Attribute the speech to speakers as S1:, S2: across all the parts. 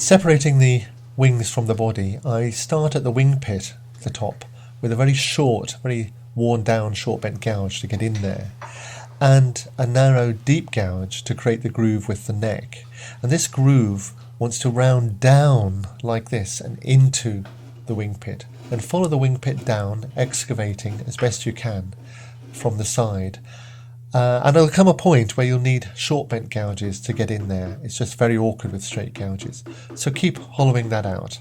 S1: Separating the wings from the body, I start at the wing pit, the top, with a very short, very worn down short bent gouge to get in there, and a narrow deep gouge to create the groove with the neck. And this groove wants to round down like this and into the wing pit, and follow the wing pit down, excavating as best you can from the side. And there'll come a point where you'll need short bent gouges to get in there. It's just very awkward with straight gouges. So keep hollowing that out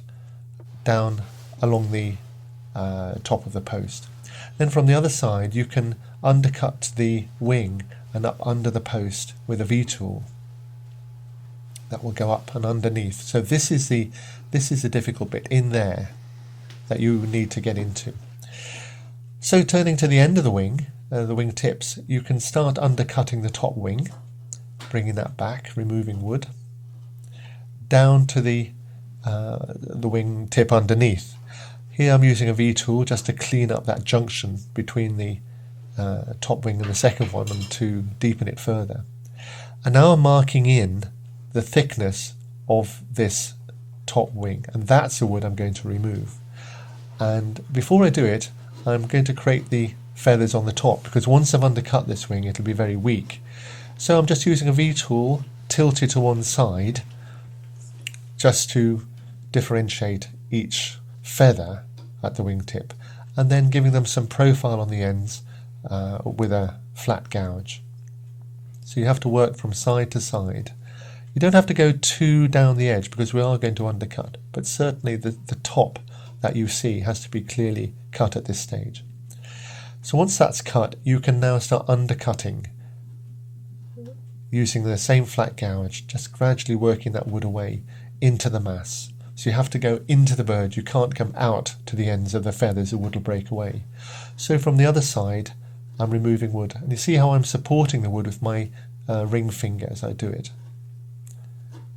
S1: down along the top of the post. Then from the other side you can undercut the wing and up under the post with a V-tool. That will go up and underneath. So this is the difficult bit in there that you need to get into. So turning to the end of the wing tips, you can start undercutting the top wing, bringing that back, removing wood, down to the wing tip underneath. Here I'm using a V-tool just to clean up that junction between the top wing and the second one and to deepen it further. And now I'm marking in the thickness of this top wing, and that's the wood I'm going to remove. And before I do it, I'm going to create the feathers on the top, because once I've undercut this wing it'll be very weak. So I'm just using a V-tool tilted to one side just to differentiate each feather at the wingtip, and then giving them some profile on the ends with a flat gouge. So you have to work from side to side. You don't have to go too down the edge because we are going to undercut, but certainly the top that you see has to be clearly cut at this stage. So once that's cut, you can now start undercutting using the same flat gouge, just gradually working that wood away into the mass. So you have to go into the bird, you can't come out to the ends of the feathers, the wood will break away. So from the other side, I'm removing wood, and you see how I'm supporting the wood with my ring finger as I do it.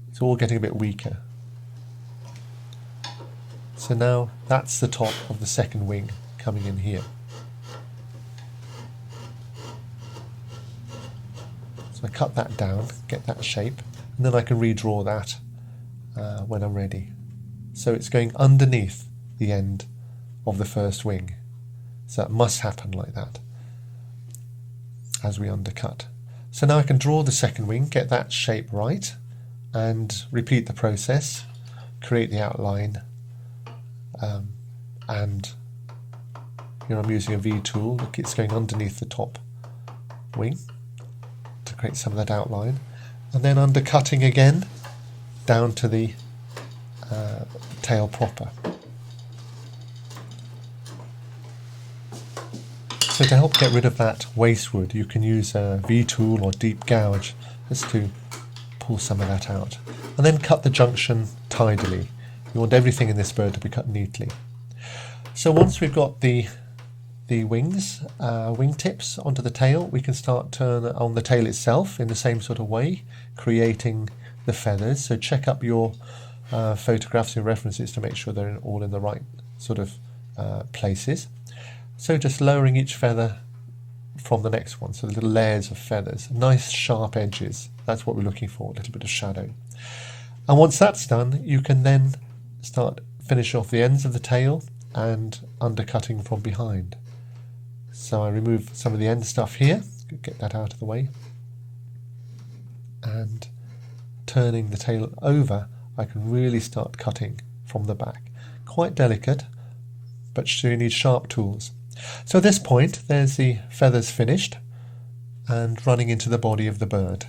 S1: It's all getting a bit weaker. So now that's the top of the second wing coming in here. So I cut that down, get that shape, and then I can redraw that when I'm ready. So it's going underneath the end of the first wing. So it must happen like that as we undercut. So now I can draw the second wing, get that shape right, and repeat the process, create the outline, and here I'm using a V-tool. Look, it's going underneath the top wing to create some of that outline, and then undercutting again down to the tail proper. So to help get rid of that waste wood, you can use a V-tool or deep gouge just to pull some of that out, and then cut the junction tidily. You want everything in this bird to be cut neatly. So once we've got the wings, wing tips onto the tail, we can start turn on the tail itself in the same sort of way, creating the feathers. So check up your photographs and references to make sure they're all in the right sort of places. So just lowering each feather from the next one, so the little layers of feathers, nice sharp edges, that's what we're looking for, a little bit of shadow. And once that's done, you can then start finish off the ends of the tail and undercutting from behind. So I remove some of the end stuff here, get that out of the way, and turning the tail over, I can really start cutting from the back. Quite delicate, but you need sharp tools. So at this point, there's the feathers finished and running into the body of the bird.